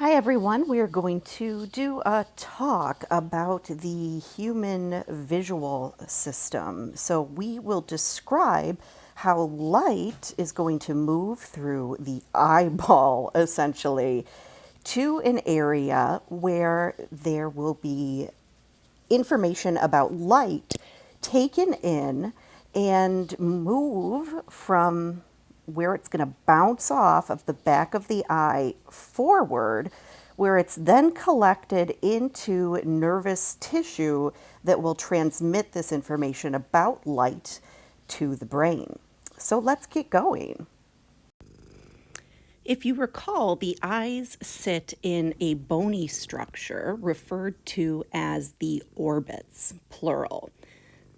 Hi everyone, we are going to do a talk about the human visual system. So we will describe how light is going to move through the eyeball essentially to an area where there will be information about light taken in and move from where it's going to bounce off of the back of the eye forward, where it's then collected into nervous tissue that will transmit this information about light to the brain. So let's get going. If you recall, the eyes sit in a bony structure referred to as the orbits, plural.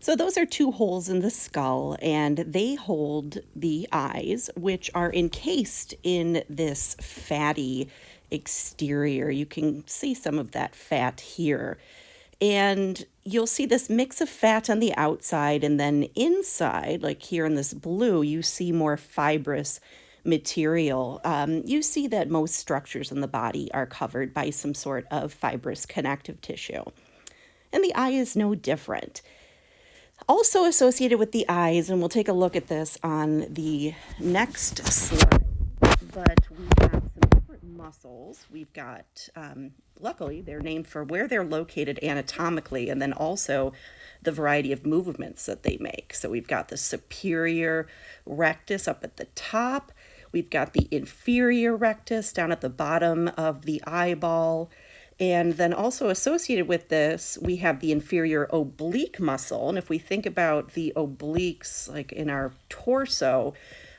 So those are two holes in the skull, and they hold the eyes, which are encased in this fatty exterior. You can see some of that fat here. And you'll see this mix of fat on the outside, and then inside, like here in this blue, you see more fibrous material. You see that most structures in the body are covered by some sort of fibrous connective tissue. And the eye is no different. Also associated with the eyes, and we'll take a look at this on the next slide, but we have some different muscles. We've got, luckily, they're named for where they're located anatomically, and then also the variety of movements that they make. So we've got the superior rectus up at the top. We've got the inferior rectus down at the bottom of the eyeball. And then also associated with this, we have the inferior oblique muscle. And if we think about the obliques, like in our torso,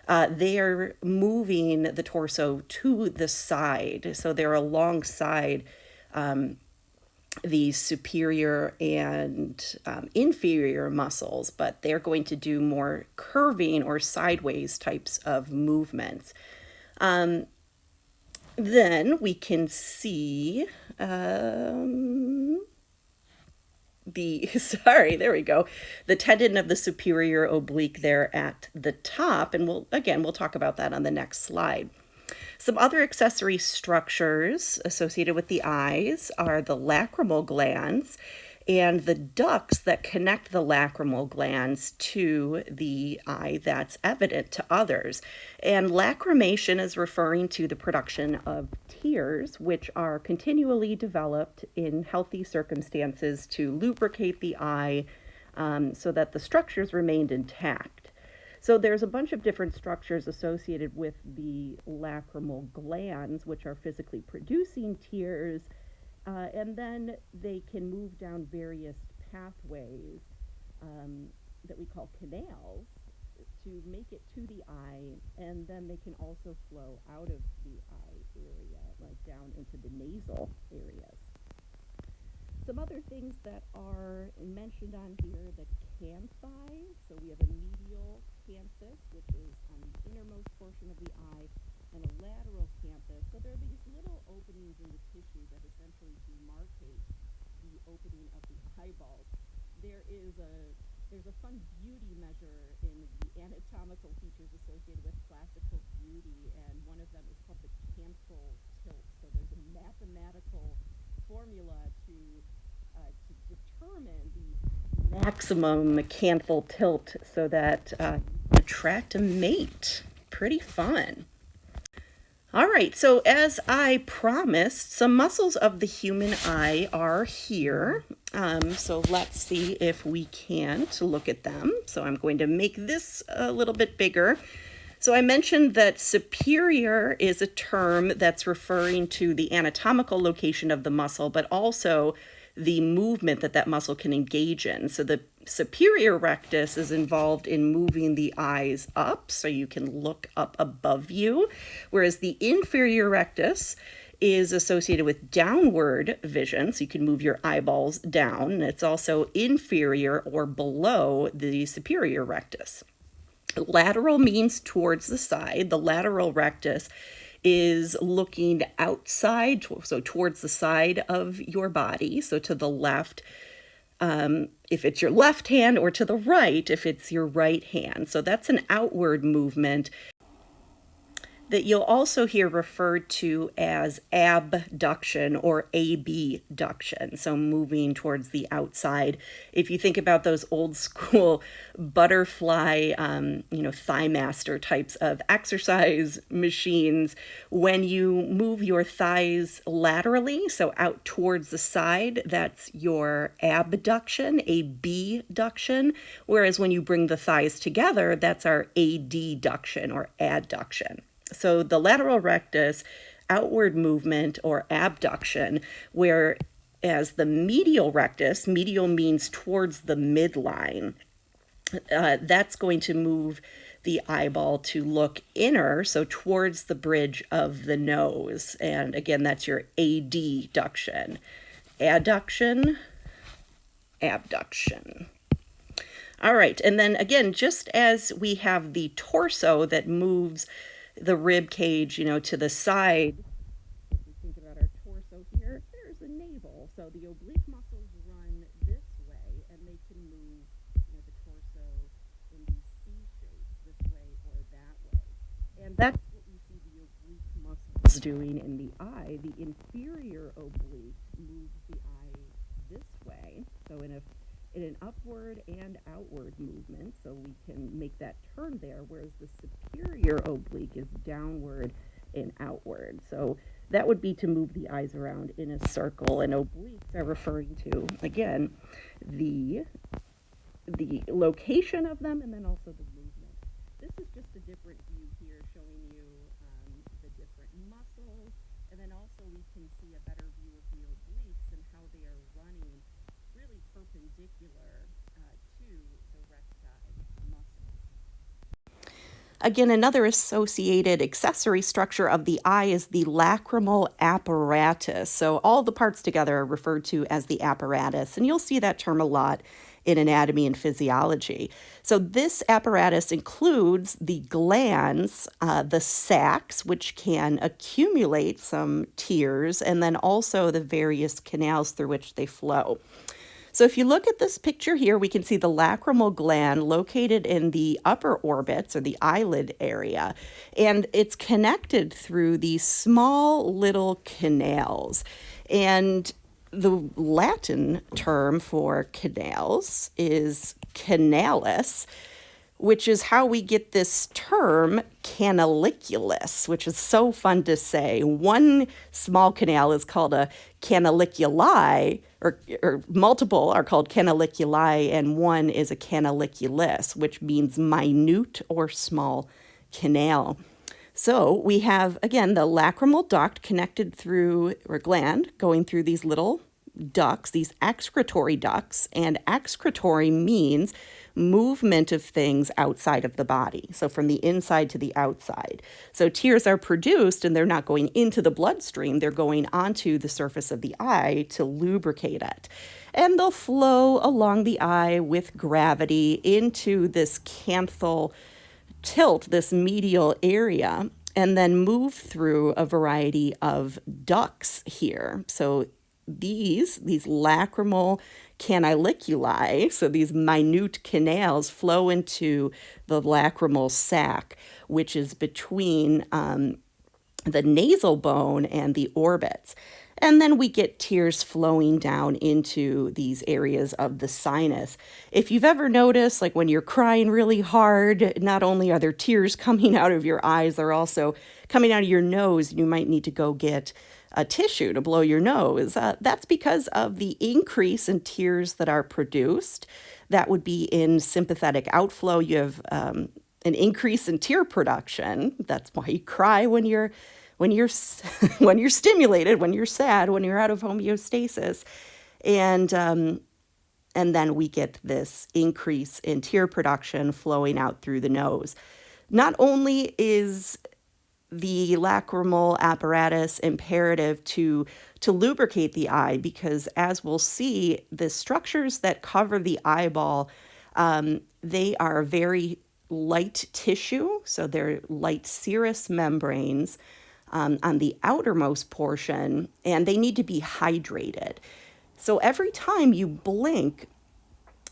they are moving the torso to the side. So they're alongside the superior and inferior muscles, but they're going to do more curving or sideways types of movements. Then we can see the tendon of the superior oblique there at the top, and we'll talk about that on the next slide. Some other accessory structures associated with the eyes are the lacrimal glands and the ducts that connect the lacrimal glands to the eye that's evident to others. And lacrimation is referring to the production of tears, which are continually developed in healthy circumstances to lubricate the eye so that the structures remained intact. So there's a bunch of different structures associated with the lacrimal glands, which are physically producing tears, and then they can move down various pathways that we call canals to make it to the eye, and then they can also flow out of the eye area, like down into the nasal areas. Some other things that are mentioned on here, the canthi. So we have a medial canthus, which is on the innermost portion of the eye, and a lateral canthus. So there are these little openings in the tissue that essentially demarcate the opening of the eyeballs. There's a fun beauty measure in the anatomical features associated with classical beauty, and one of them is called the canthal tilt. So there's a mathematical formula to determine the maximum canthal tilt so that attract a mate. Pretty fun. All right, so as I promised, some muscles of the human eye are here. So let's see if we can't look at them. So I'm going to make this a little bit bigger. So I mentioned that superior is a term that's referring to the anatomical location of the muscle, but also the movement that muscle can engage in. So the superior rectus is involved in moving the eyes up, so you can look up above you, whereas the inferior rectus is associated with downward vision, so you can move your eyeballs down. And it's also inferior or below the superior rectus. Lateral means towards the side. The lateral rectus is looking outside, so towards the side of your body, so to the left if it's your left hand, or to the right if it's your right hand. So that's an outward movement. that you'll also hear referred to as abduction or abduction, so moving towards the outside. If you think about those old school butterfly, thigh master types of exercise machines, when you move your thighs laterally, so out towards the side, that's your abduction, abduction, whereas when you bring the thighs together, that's our adduction or adduction. So the lateral rectus, outward movement or abduction, whereas the medial rectus, medial means towards the midline, that's going to move the eyeball to look inner, so towards the bridge of the nose. And again, that's your adduction. Adduction, abduction. All right, and then again, just as we have the torso that moves the rib cage, to the side, if we think about our torso here, there's a navel. So the oblique muscles run this way, and they can move, the torso in these C shapes, this way or that way. And that's what we see the oblique muscles doing in the eye. The inferior oblique moves the eye this way, so in an upward and outward movement, so we can make that turn there, whereas the superior oblique is downward and outward. So that would be to move the eyes around in a circle, and obliques are referring to, again, the location of them and then also the movement. This is just a different view here showing you the different muscles, and then also we can see a better view of the obliques and how they are running really perpendicular to the recti muscles. Again, another associated accessory structure of the eye is the lacrimal apparatus. So all the parts together are referred to as the apparatus, and you'll see that term a lot in anatomy and physiology. So this apparatus includes the glands, the sacs, which can accumulate some tears, and then also the various canals through which they flow. So if you look at this picture here, we can see the lacrimal gland located in the upper orbits or the eyelid area, and it's connected through these small little canals. And the Latin term for canals is canalis, which is how we get this term canaliculus, which is so fun to say. One small canal is called a canaliculi, or multiple are called canaliculi, and one is a canaliculus, which means minute or small canal. So we have, again, the lacrimal duct connected through, or gland, going through these little ducts, these excretory ducts, and excretory means movement of things outside of the body, so from the inside to the outside. So tears are produced, and they're not going into the bloodstream, they're going onto the surface of the eye to lubricate it. And they'll flow along the eye with gravity into this canthal tilt, this medial area, and then move through a variety of ducts here. So these lacrimal canaliculi, so these minute canals, flow into the lacrimal sac, which is between the nasal bone and the orbits. And then we get tears flowing down into these areas of the sinus. If you've ever noticed, like when you're crying really hard, not only are there tears coming out of your eyes, they're also coming out of your nose. You might need to go get a tissue to blow your nose. That's because of the increase in tears that are produced. That would be in sympathetic outflow. You have an increase in tear production. That's why you cry when you're stimulated, when you're sad, when you're out of homeostasis. And then we get this increase in tear production flowing out through the nose. Not only is the lacrimal apparatus imperative to lubricate the eye, because as we'll see, the structures that cover the eyeball, they are very light tissue, so they're light serous membranes on the outermost portion, and they need to be hydrated. So every time you blink,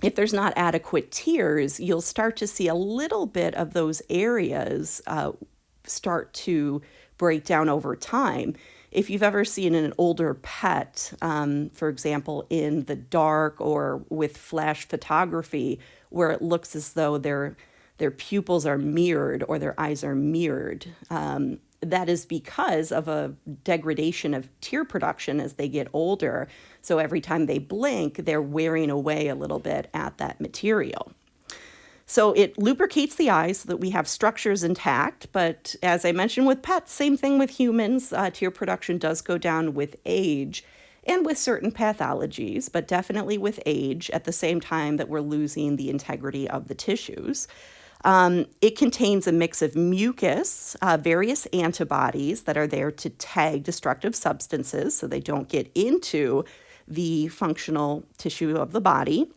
if there's not adequate tears, you'll start to see a little bit of those areas start to break down over time. If you've ever seen an older pet, for example, in the dark or with flash photography, where it looks as though their pupils are mirrored or their eyes are mirrored, that is because of a degradation of tear production as they get older. So every time they blink, they're wearing away a little bit at that material. So it lubricates the eyes so that we have structures intact. But as I mentioned with pets, same thing with humans. Tear production does go down with age and with certain pathologies, but definitely with age at the same time that we're losing the integrity of the tissues. It contains a mix of mucus, various antibodies that are there to tag destructive substances so they don't get into the functional tissue of the body,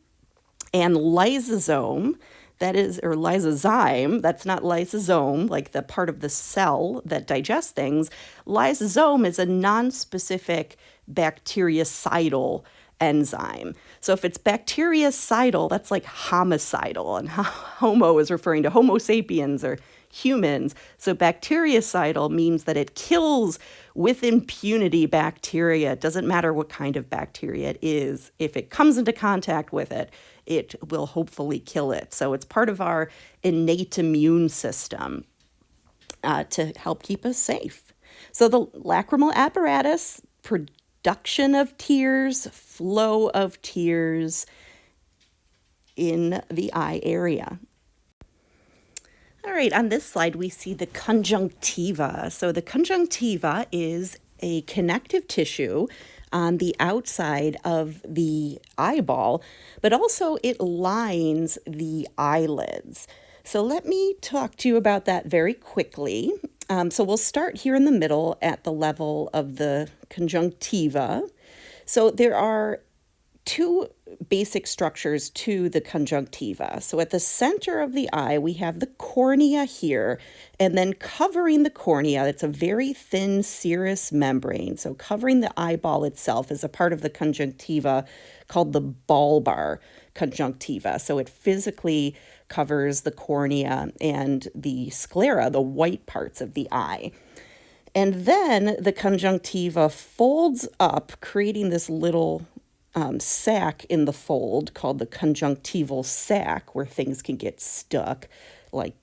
and lysosome, that is, or lysozyme, that's not lysosome, like the part of the cell that digests things. Lysosome is a non-specific bactericidal enzyme. So if it's bactericidal, that's like homicidal, and homo is referring to Homo sapiens or humans. So bactericidal means that it kills with impunity bacteria. It doesn't matter what kind of bacteria it is. If it comes into contact with it, it will hopefully kill it. So it's part of our innate immune system to help keep us safe. So the lacrimal apparatus, production of tears, flow of tears in the eye area. All right, on this slide, we see the conjunctiva. So the conjunctiva is a connective tissue on the outside of the eyeball, but also it lines the eyelids. So let me talk to you about that very quickly. So we'll start here in the middle at the level of the conjunctiva. So there are two basic structures to the conjunctiva. So at the center of the eye, we have the cornea here, and then covering the cornea, it's a very thin serous membrane. So covering the eyeball itself is a part of the conjunctiva called the bulbar conjunctiva. So it physically covers the cornea and the sclera, the white parts of the eye. And then the conjunctiva folds up, creating this little sac in the fold called the conjunctival sac, where things can get stuck, like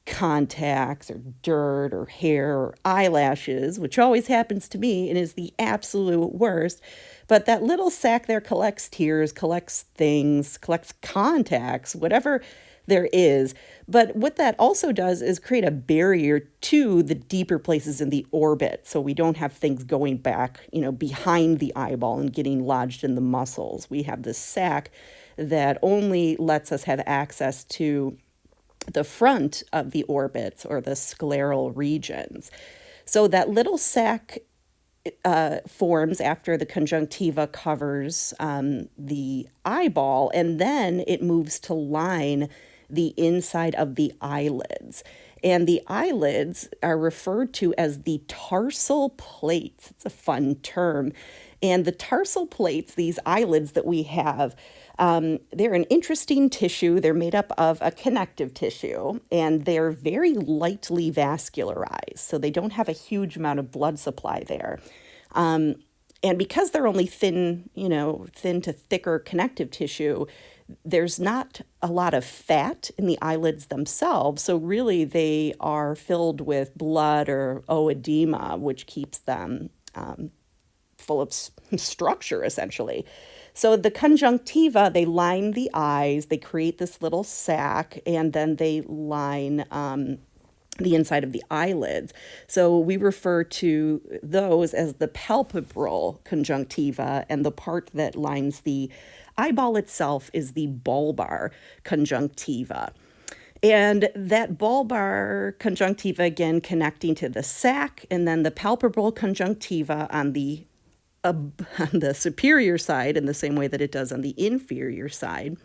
contacts or dirt or hair or eyelashes, which always happens to me and is the absolute worst. But that little sac there collects tears, collects things, collects contacts, whatever there is. But what that also does is create a barrier to the deeper places in the orbit. So we don't have things going back, behind the eyeball and getting lodged in the muscles. We have this sac that only lets us have access to the front of the orbits or the scleral regions. So that little sac forms after the conjunctiva covers the eyeball, and then it moves to line the inside of the eyelids. And the eyelids are referred to as the tarsal plates. It's a fun term. And the tarsal plates, these eyelids that we have, they're an interesting tissue. They're made up of a connective tissue, and they're very lightly vascularized. So they don't have a huge amount of blood supply there. And because they're only thin to thicker connective tissue, there's not a lot of fat in the eyelids themselves. So really they are filled with blood or oedema, which keeps them full of structure, essentially. So the conjunctiva, they line the eyes, they create this little sac, and then they line the inside of the eyelids. So we refer to those as the palpebral conjunctiva, and the part that lines the eyeball itself is the bulbar conjunctiva. And that bulbar conjunctiva, again, connecting to the sac, and then the palpebral conjunctiva on the superior side, in the same way that it does on the inferior side,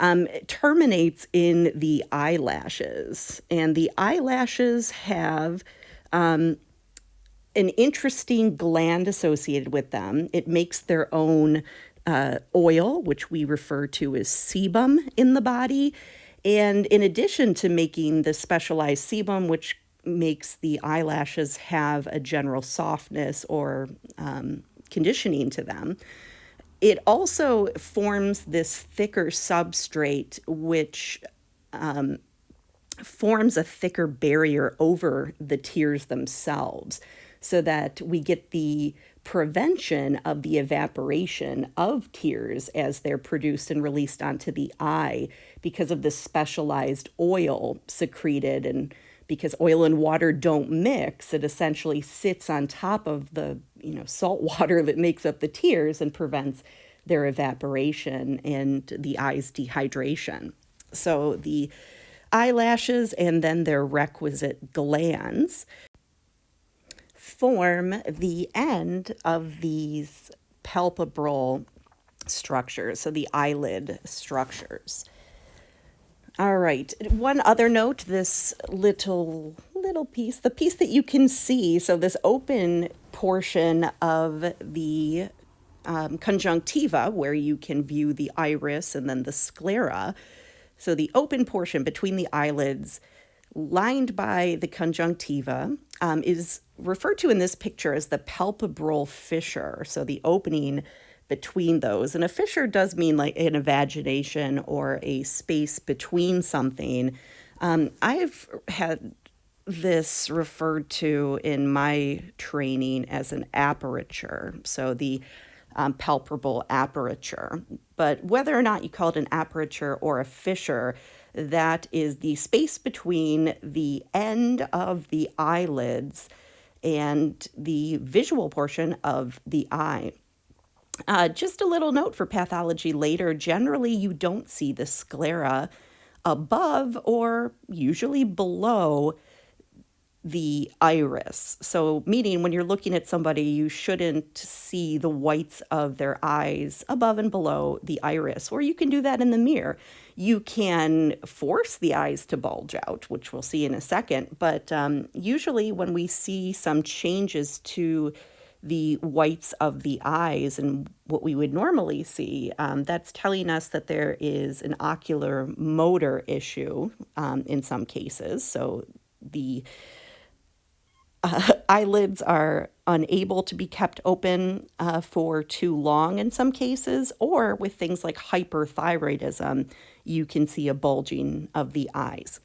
it terminates in the eyelashes. And the eyelashes have an interesting gland associated with them. It makes their own oil, which we refer to as sebum in the body. And in addition to making the specialized sebum, which makes the eyelashes have a general softness or conditioning to them. It also forms this thicker substrate, which forms a thicker barrier over the tears themselves, so that we get the prevention of the evaporation of tears as they're produced and released onto the eye because of the specialized oil secreted. And because oil and water don't mix, it essentially sits on top of the salt water that makes up the tears and prevents their evaporation and the eye's dehydration. So the eyelashes and then their requisite glands form the end of these palpebral structures, so the eyelid structures. All right, one other note, this little piece, the piece that you can see, so this open portion of the conjunctiva, where you can view the iris and then the sclera. So the open portion between the eyelids, lined by the conjunctiva, is referred to in this picture as the palpebral fissure, so the opening between those. And a fissure does mean like an invagination or a space between something. I've had this referred to in my training as an aperture, so the palpebral aperture. But whether or not you call it an aperture or a fissure, that is the space between the end of the eyelids and the visual portion of the eye. Just a little note for pathology later, generally you don't see the sclera above or usually below the iris. So meaning when you're looking at somebody, you shouldn't see the whites of their eyes above and below the iris, or you can do that in the mirror. You can force the eyes to bulge out, which we'll see in a second, but usually when we see some changes to the whites of the eyes and what we would normally see, that's telling us that there is an ocular motor issue in some cases. So the eyelids are unable to be kept open for too long in some cases, or with things like hyperthyroidism, you can see a bulging of the eyes.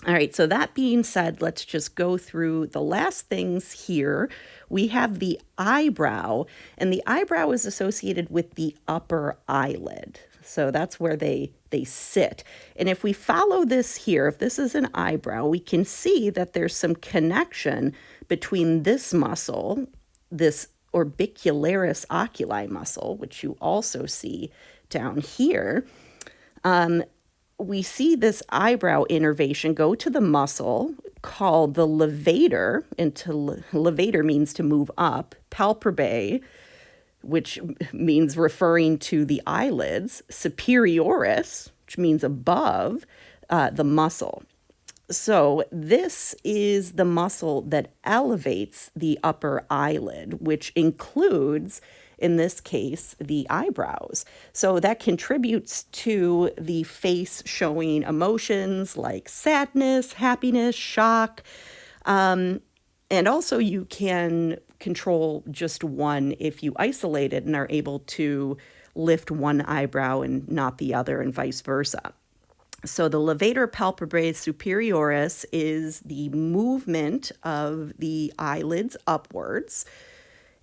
All right, so that being said, let's just go through the last things here. We have the eyebrow, and the eyebrow is associated with the upper eyelid. So that's where they sit. And if we follow this here, if this is an eyebrow, we can see that there's some connection between this muscle, this orbicularis oculi muscle, which you also see down here. We see this eyebrow innervation go to the muscle called the levator, and levator means to move up, palpebrae, which means referring to the eyelids, superioris, which means above the muscle. So this is the muscle that elevates the upper eyelid, which includes, in this case, the eyebrows. So that contributes to the face showing emotions like sadness, happiness, shock. And also you can control just one if you isolate it and are able to lift one eyebrow and not the other, and vice versa. So the levator palpebrae superioris is the movement of the eyelids upwards.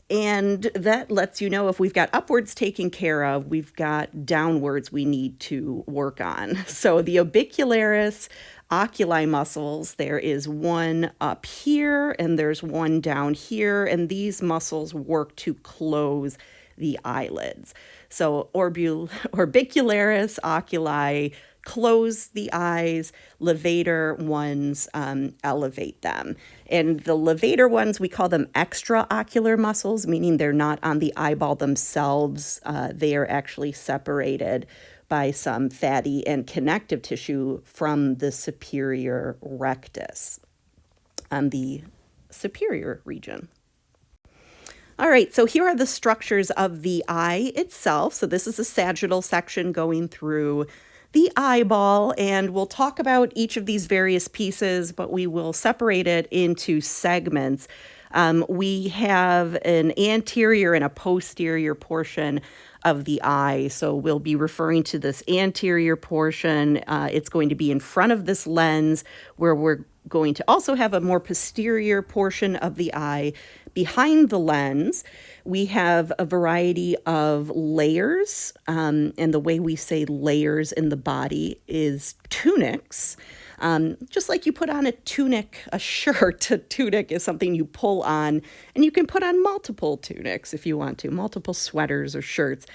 And that lets you know if we've got upwards taken care of, we've got downwards we need to work on. So the orbicularis oculi muscles, there is one up here and there's one down here, and these muscles work to close the eyelids. So orbicularis oculi close the eyes, levator ones elevate them. And the levator ones, we call them extraocular muscles, meaning they're not on the eyeball themselves. They are actually separated by some fatty and connective tissue from the superior rectus on the superior region. All right, so here are the structures of the eye itself. So this is a sagittal section going through the eyeball, and we'll talk about each of these various pieces, but we will separate it into segments. We have an anterior and a posterior portion of the eye. So we'll be referring to this anterior portion. It's going to be in front of this lens, where we're going to also have a more posterior portion of the eye behind the lens. We have a variety of layers, and the way we say layers in the body is tunics. Just like you put on a tunic, a shirt, a tunic is something you pull on, and you can put on multiple tunics if you want to, multiple sweaters or shirts.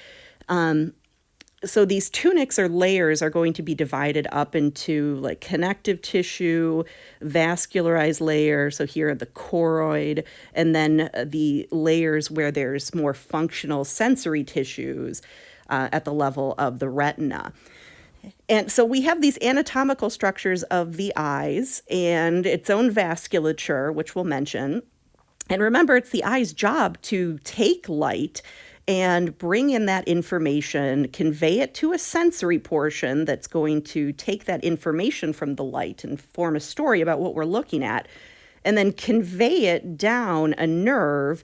So these tunics or layers are going to be divided up into like connective tissue, vascularized layer, so here are the choroid, and then the layers where there's more functional sensory tissues at the level of the retina. And so we have these anatomical structures of the eyes and its own vasculature, which we'll mention. And remember, it's the eye's job to take light and bring in that information, convey it to a sensory portion that's going to take that information from the light and form a story about what we're looking at, and then convey it down a nerve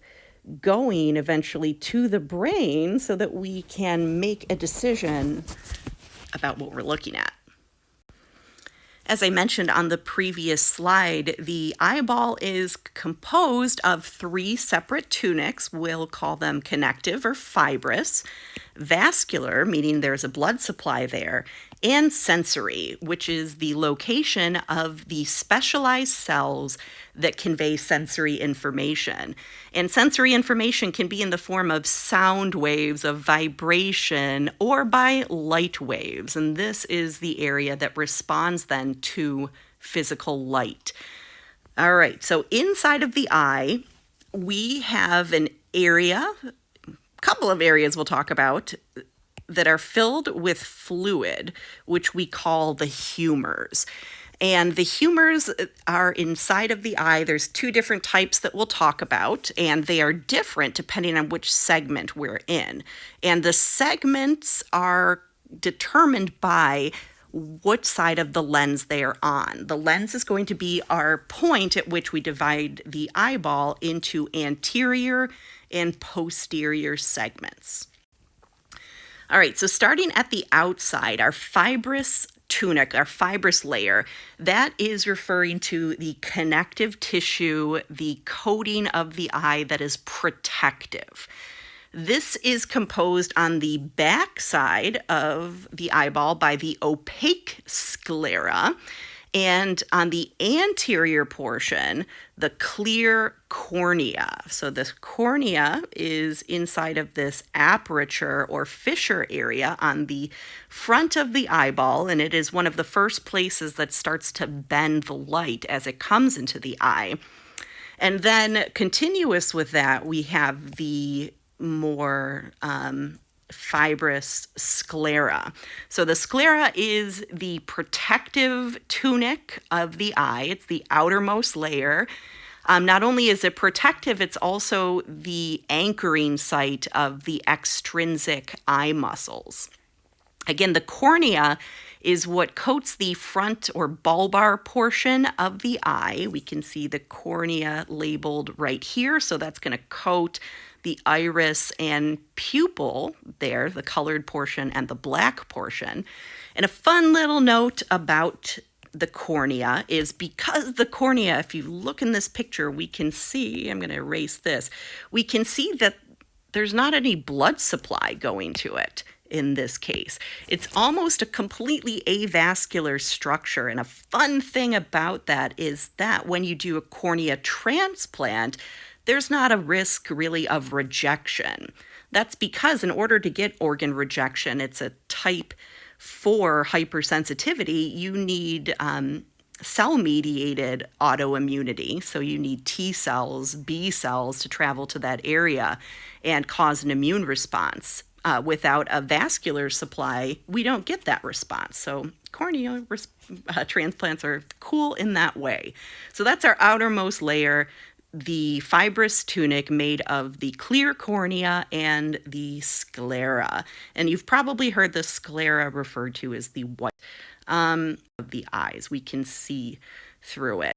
going eventually to the brain so that we can make a decision about what we're looking at. As I mentioned on the previous slide, the eyeball is composed of 3 separate tunics. We'll call them connective or fibrous, vascular, meaning there's a blood supply there, and sensory, which is the location of the specialized cells that convey sensory information. And sensory information can be in the form of sound waves, of vibration, or by light waves. And this is the area that responds then to physical light. All right, so inside of the eye, we have an area, a couple of areas we'll talk about, that are filled with fluid, which we call the humors. And the humors are inside of the eye. There's 2 different types that we'll talk about, and they are different depending on which segment we're in. And the segments are determined by what side of the lens they are on. The lens is going to be our point at which we divide the eyeball into anterior and posterior segments. All right, so starting at the outside, our fibrous tunic, our fibrous layer, that is referring to the connective tissue, the coating of the eye that is protective. This is composed on the back side of the eyeball by the opaque sclera, and on the anterior portion, the clear cornea. So this cornea is inside of this aperture or fissure area on the front of the eyeball, and it is one of the first places that starts to bend the light as it comes into the eye. And then continuous with that, we have the more fibrous sclera. So the sclera is the protective tunic of the eye. It's the outermost layer. Not only is it protective, it's also the anchoring site of the extrinsic eye muscles. Again, the cornea is what coats the front or bulbar portion of the eye. We can see the cornea labeled right here, so that's going to coat the iris and pupil there, the colored portion and the black portion. And a fun little note about the cornea is because the cornea, if you look in this picture, we can see, I'm going to erase this, we can see that there's not any blood supply going to it in this case. It's almost a completely avascular structure. And a fun thing about that is that when you do a cornea transplant, there's not a risk really of rejection. That's because in order to get organ rejection, it's a type 4 hypersensitivity, you need cell-mediated autoimmunity. So you need T cells, B cells to travel to that area and cause an immune response. Without a vascular supply, we don't get that response. So cornea transplants are cool in that way. So that's our outermost layer. the fibrous tunic made of the clear cornea and the sclera. And you've probably heard the sclera referred to as the white of the eyes. We can see through it.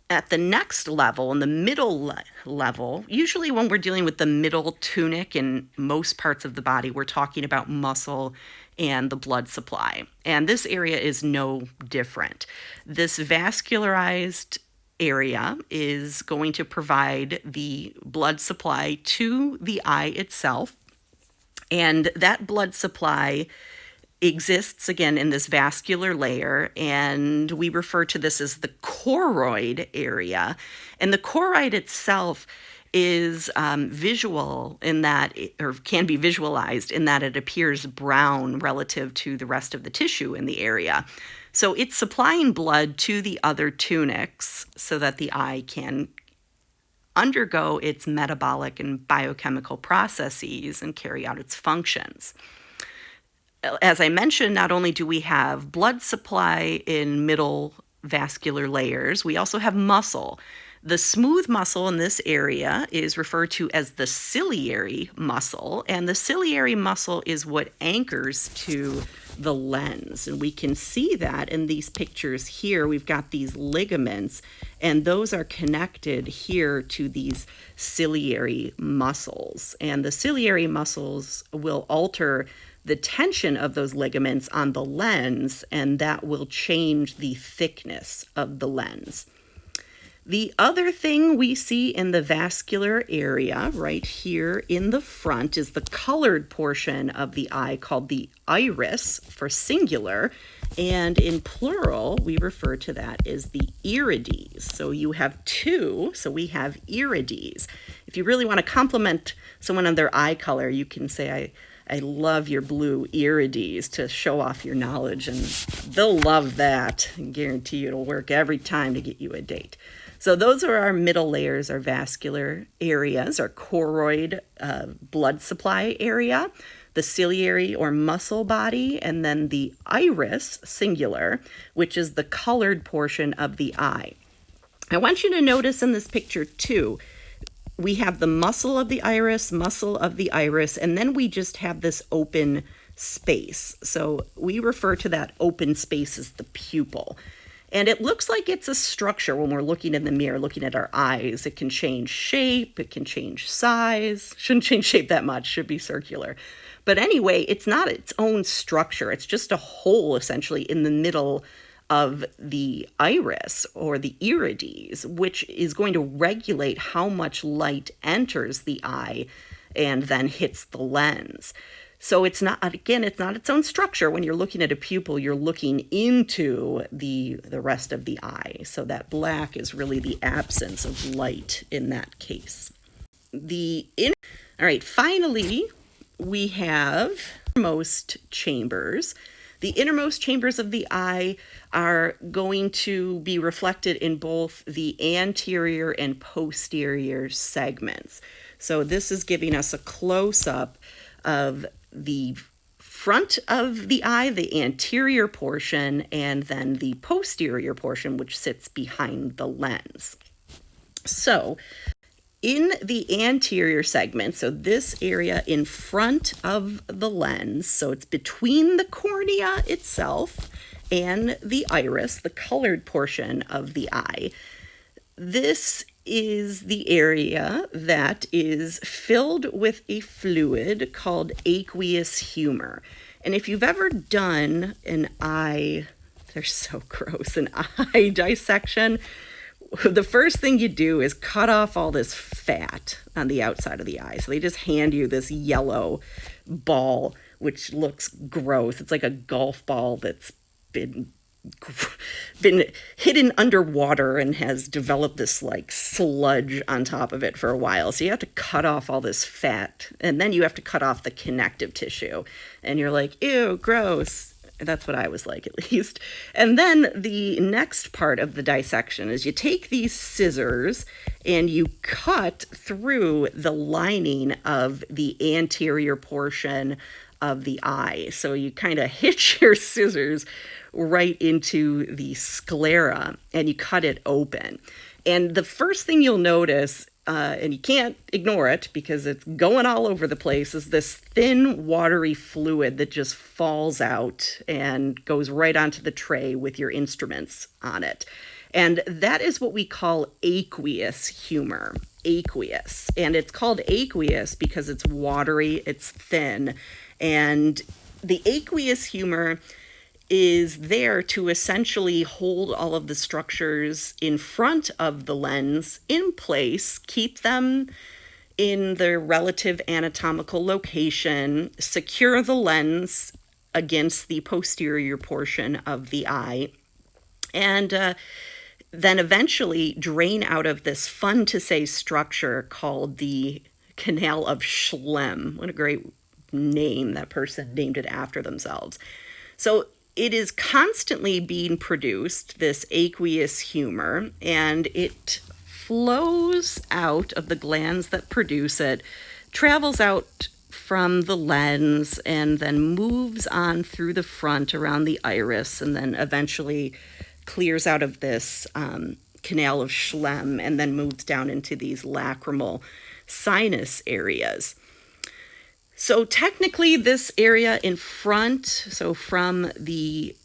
At the next level, in the middle level, usually when we're dealing with the middle tunic in most parts of the body, we're talking about muscle and the blood supply. And this area is no different. This vascularized area is going to provide the blood supply to the eye itself. And that blood supply exists again in this vascular layer, and we refer to this as the choroid area. And the choroid itself is visual in that, or can be visualized in that it appears brown relative to the rest of the tissue in the area. So it's supplying blood to the other tunics so that the eye can undergo its metabolic and biochemical processes and carry out its functions. As I mentioned, not only do we have blood supply in middle vascular layers, we also have muscle. The smooth muscle in this area is referred to as the ciliary muscle, and the ciliary muscle is what anchors to the lens. And we can see that in these pictures here. We've got these ligaments, and those are connected here to these ciliary muscles. And the ciliary muscles will alter the tension of those ligaments on the lens, and that will change the thickness of the lens. The other thing we see in the vascular area right here in the front is the colored portion of the eye called the iris for singular, and in plural we refer to that as the irides. So you have two, so we have irides. If you really want to compliment someone on their eye color, you can say, I love your blue irides to show off your knowledge, and they'll love that. I guarantee you it'll work every time to get you a date. So those are our middle layers, our vascular areas, our choroid blood supply area, the ciliary or muscle body, and then the iris, singular, which is the colored portion of the eye. I want you to notice in this picture too, we have the muscle of the iris, and then we just have this open space. So we refer to that open space as the pupil. And it looks like it's a structure when we're looking in the mirror, looking at our eyes. It can change shape, it can change size. Shouldn't change shape that much, should be circular. But anyway, it's not its own structure. It's just a hole essentially in the middle of the iris or the irides, which is going to regulate how much light enters the eye and then hits the lens. So it's not, again, it's not its own structure. When you're looking at a pupil, you're looking into the rest of the eye. So that black is really the absence of light in that case. All right, finally, we have innermost chambers. The innermost chambers of the eye are going to be reflected in both the anterior and posterior segments. So this is giving us a close-up of the front of the eye, the anterior portion, and then the posterior portion, which sits behind the lens. So in the anterior segment, so this area in front of the lens, so it's between the cornea itself and the iris, the colored portion of the eye, this is the area that is filled with a fluid called aqueous humor. And if you've ever done an eye, they're so gross, an eye dissection, the first thing you do is cut off all this fat on the outside of the eye. So they just hand you this yellow ball, which looks gross. It's like a golf ball that's been hidden underwater and has developed this like sludge on top of it for a while. So you have to cut off all this fat, and then you have to cut off the connective tissue. And you're like, ew, gross. That's what I was like, at least. And then the next part of the dissection is you take these scissors and you cut through the lining of the anterior portion of the eye. So you kind of hitch your scissors right into the sclera and you cut it open. And the first thing you'll notice, and you can't ignore it because it's going all over the place, is this thin, watery fluid that just falls out and goes right onto the tray with your instruments on it. And that is what we call aqueous humor. Aqueous. And it's called aqueous because it's watery, it's thin. And the aqueous humor is there to essentially hold all of the structures in front of the lens in place, keep them in their relative anatomical location, secure the lens against the posterior portion of the eye, and then eventually drain out of this fun-to-say structure called the Canal of Schlemm. What a great name. That person named it after themselves. So it is constantly being produced, this aqueous humor, and it flows out of the glands that produce it, travels out from the lens, and then moves on through the front around the iris, and then eventually clears out of this canal of Schlemm, and then moves down into these lacrimal sinus areas. So technically this area in front, so from the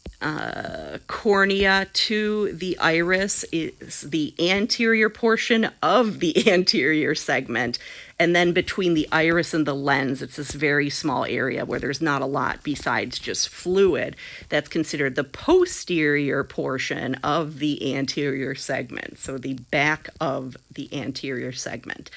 cornea to the iris, is the anterior portion of the anterior segment. And then between the iris and the lens, it's this very small area where there's not a lot besides just fluid. That's considered the posterior portion of the anterior segment, so the back of the anterior segment.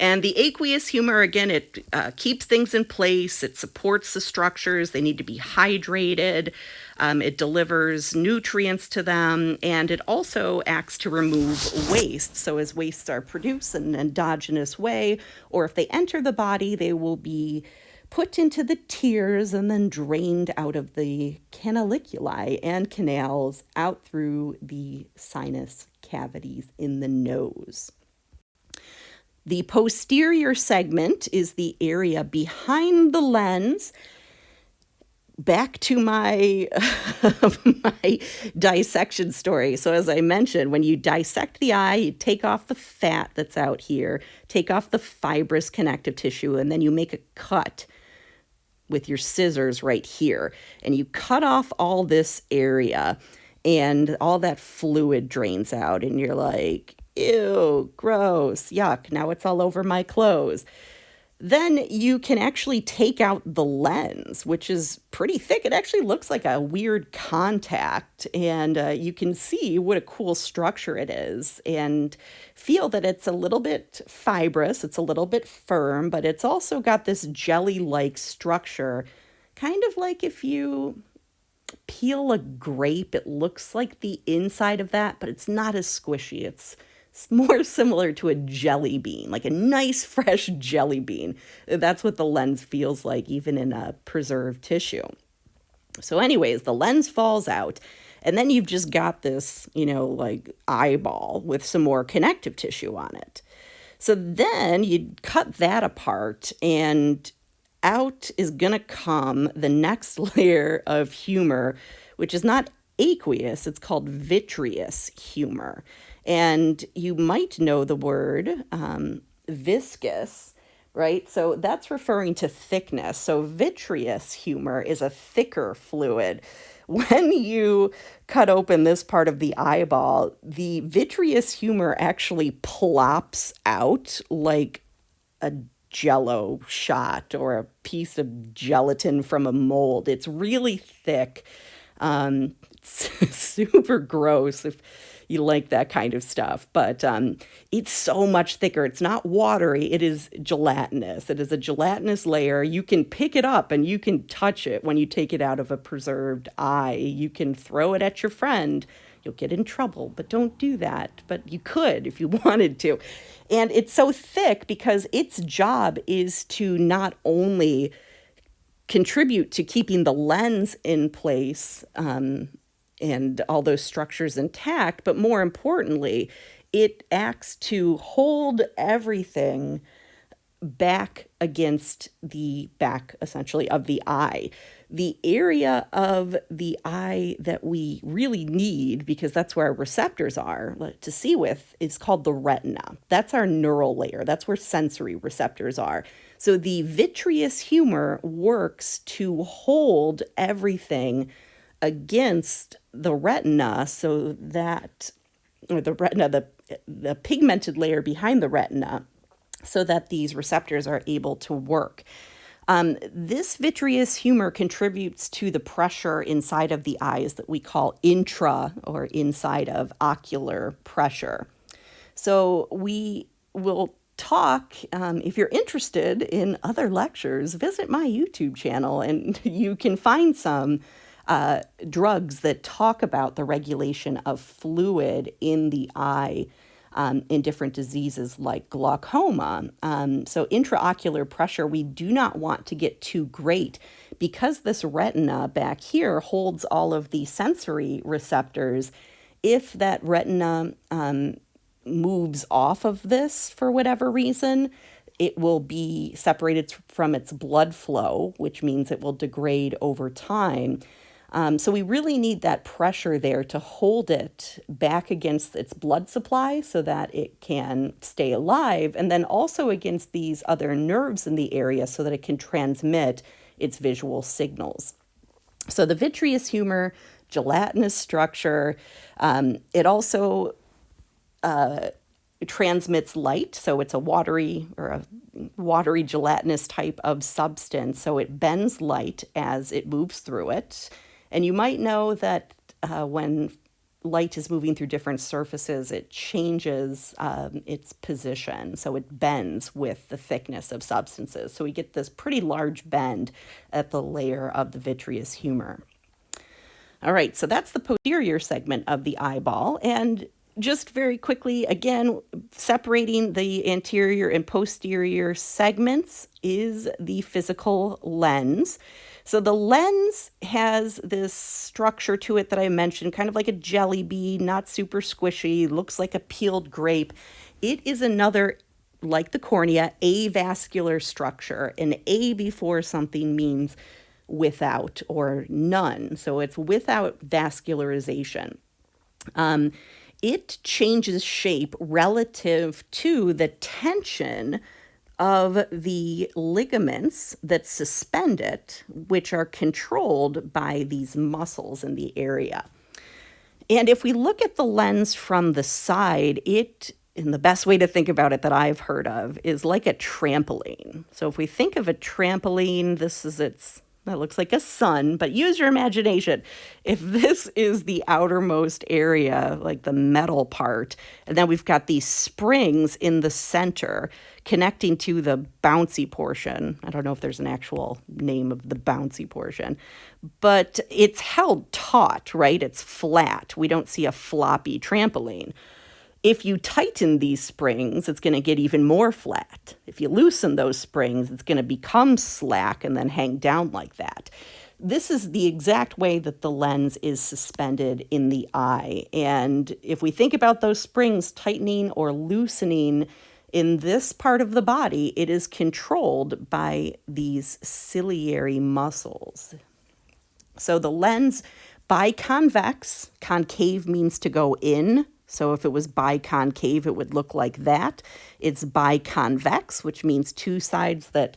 And the aqueous humor, again, it keeps things in place. It supports the structures. They need to be hydrated. It delivers nutrients to them. And it also acts to remove waste. So as wastes are produced in an endogenous way, or if they enter the body, they will be put into the tears and then drained out of the canaliculi and canals out through the sinus cavities in the nose. The posterior segment is the area behind the lens. Back to my, my dissection story. So as I mentioned, when you dissect the eye, you take off the fat that's out here, take off the fibrous connective tissue, and then you make a cut with your scissors right here. And you cut off all this area, and all that fluid drains out, and you're like, ew, gross, yuck, now it's all over my clothes. Then you can actually take out the lens, which is pretty thick. It actually looks like a weird contact, and you can see what a cool structure it is and feel that it's a little bit fibrous, it's a little bit firm, but it's also got this jelly-like structure, kind of like if you peel a grape, it looks like the inside of that, but it's not as squishy. It's more similar to a jelly bean, like a nice fresh jelly bean. That's what the lens feels like, even in a preserved tissue. So anyways, the lens falls out, and then you've just got this, like eyeball with some more connective tissue on it. So then you cut that apart, and out is going to come the next layer of humor, which is not aqueous, it's called vitreous humor. And you might know the word viscous, right? So that's referring to thickness. So vitreous humor is a thicker fluid. When you cut open this part of the eyeball, the vitreous humor actually plops out like a Jell-O shot or a piece of gelatin from a mold. It's really thick. It's super gross if you like that kind of stuff, but it's so much thicker. It's not watery. It is gelatinous. It is a gelatinous layer. You can pick it up and you can touch it when you take it out of a preserved eye. You can throw it at your friend. You'll get in trouble, but don't do that. But you could if you wanted to. And it's so thick because its job is to not only contribute to keeping the lens in place and all those structures intact, but more importantly, it acts to hold everything back against the back, essentially, of the eye. The area of the eye that we really need, because that's where our receptors are to see with, is called the retina. That's our neural layer. That's where sensory receptors are. So the vitreous humor works to hold everything against the retina, so that, or the retina, the pigmented layer behind the retina, so that these receptors are able to work. This vitreous humor contributes to the pressure inside of the eyes that we call intra, or inside of ocular pressure. So we will talk, if you're interested in other lectures, visit my YouTube channel and you can find some drugs that talk about the regulation of fluid in the eye in different diseases like glaucoma. So intraocular pressure, we do not want to get too great, because this retina back here holds all of the sensory receptors. If that retina moves off of this for whatever reason, it will be separated from its blood flow, which means it will degrade over time. So we really need that pressure there to hold it back against its blood supply so that it can stay alive, and then also against these other nerves in the area so that it can transmit its visual signals. So the vitreous humor, gelatinous structure, it also transmits light, so it's a watery gelatinous type of substance, so it bends light as it moves through it. And you might know that when light is moving through different surfaces, it changes its position, so it bends with the thickness of substances. So we get this pretty large bend at the layer of the vitreous humor. All right, so that's the posterior segment of the eyeball. And just very quickly, again, separating the anterior and posterior segments is the physical lens. So the lens has this structure to it that I mentioned, kind of like a jelly bean, not super squishy, looks like a peeled grape. It is another, like the cornea, avascular structure. An A before something means without or none. So it's without vascularization. It changes shape relative to the tension of the ligaments that suspend it, which are controlled by these muscles in the area. And if we look at the lens from the side, and the best way to think about it that I've heard of is like a trampoline. So if we think of a trampoline, that looks like a sun, but use your imagination. If this is the outermost area, like the metal part, and then we've got these springs in the center connecting to the bouncy portion. I don't know if there's an actual name of the bouncy portion, but it's held taut, right? It's flat. We don't see a floppy trampoline. If you tighten these springs, it's going to get even more flat. If you loosen those springs, it's going to become slack and then hang down like that. This is the exact way that the lens is suspended in the eye. And if we think about those springs tightening or loosening in this part of the body, it is controlled by these ciliary muscles. So the lens, biconvex, concave means to go in. So if it was biconcave, it would look like that. It's biconvex, which means two sides that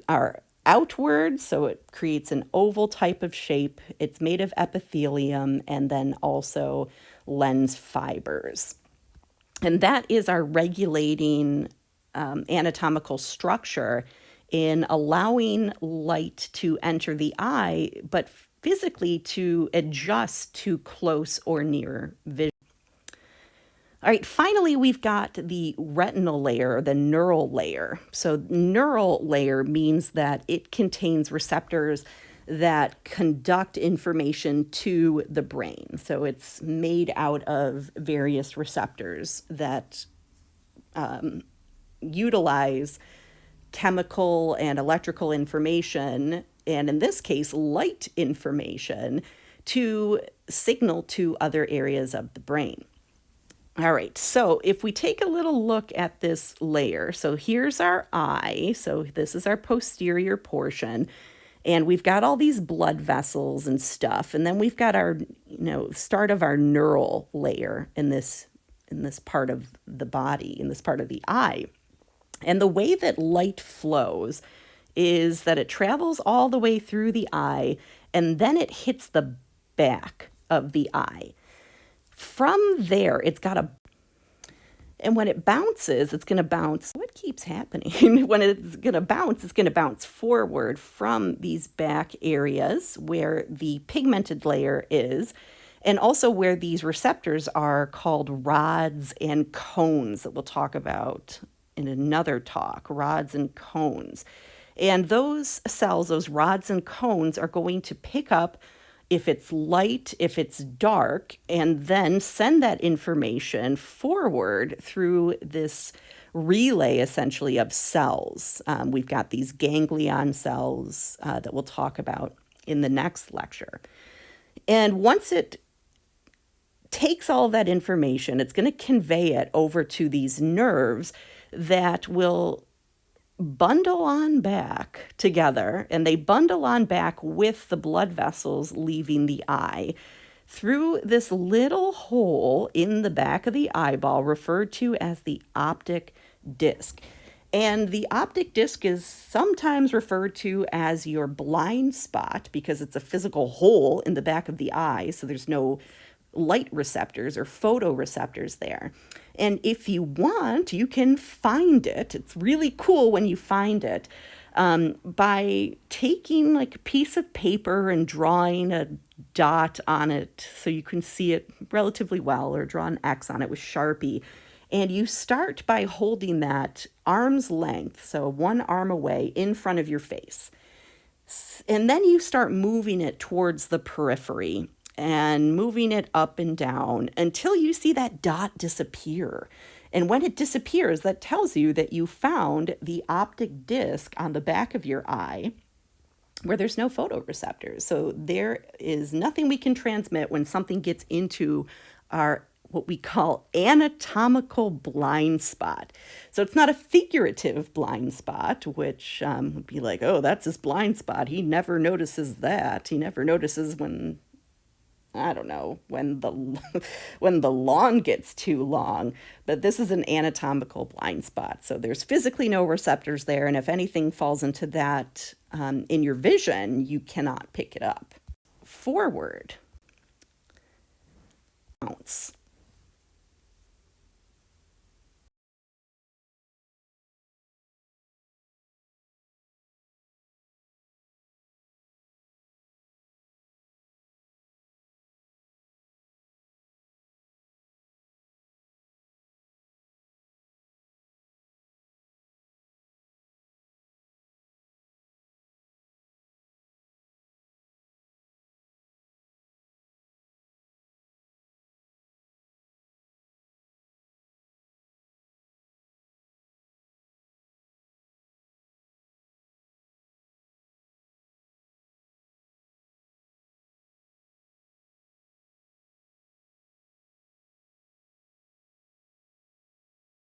are outward, so it creates an oval type of shape. It's made of epithelium and then also lens fibers. And that is our regulating anatomical structure in allowing light to enter the eye, but physically to adjust to close or near vision. All right, finally, we've got the retinal layer, the neural layer. So neural layer means that it contains receptors that conduct information to the brain. So it's made out of various receptors that utilize chemical and electrical information, and in this case, light information, to signal to other areas of the brain. All right, so if we take a little look at this layer, so here's our eye, so this is our posterior portion, and we've got all these blood vessels and stuff, and then we've got our, start of our neural layer in this part of the body, in this part of the eye. And the way that light flows is that it travels all the way through the eye, and then it hits the back of the eye. From there, and when it bounces, it's going to bounce. What keeps happening? When it's going to bounce forward from these back areas where the pigmented layer is, and also where these receptors are called rods and cones that we'll talk about in another talk, rods and cones. And those cells, those rods and cones, are going to pick up if it's light, if it's dark, and then send that information forward through this relay, essentially, of cells. We've got these ganglion cells that we'll talk about in the next lecture. And once it takes all that information, it's going to convey it over to these nerves that will bundle on back together, and they bundle on back with the blood vessels leaving the eye through this little hole in the back of the eyeball referred to as the optic disc. And the optic disc is sometimes referred to as your blind spot because it's a physical hole in the back of the eye, so there's no light receptors or photoreceptors there. And if you want, you can find it. It's really cool when you find it by taking like a piece of paper and drawing a dot on it so you can see it relatively well, or draw an X on it with Sharpie. And you start by holding that arm's length, so one arm away in front of your face. And then you start moving it towards the periphery and moving it up and down until you see that dot disappear. And when it disappears, that tells you that you found the optic disc on the back of your eye where there's no photoreceptors. So there is nothing we can transmit when something gets into our what we call anatomical blind spot. So it's not a figurative blind spot, which would be like, oh, that's his blind spot. He never notices that. He never notices when, I don't know, when the lawn gets too long. But this is an anatomical blind spot. So there's physically no receptors there. And if anything falls into that in your vision, you cannot pick it up. Forward. Bounce.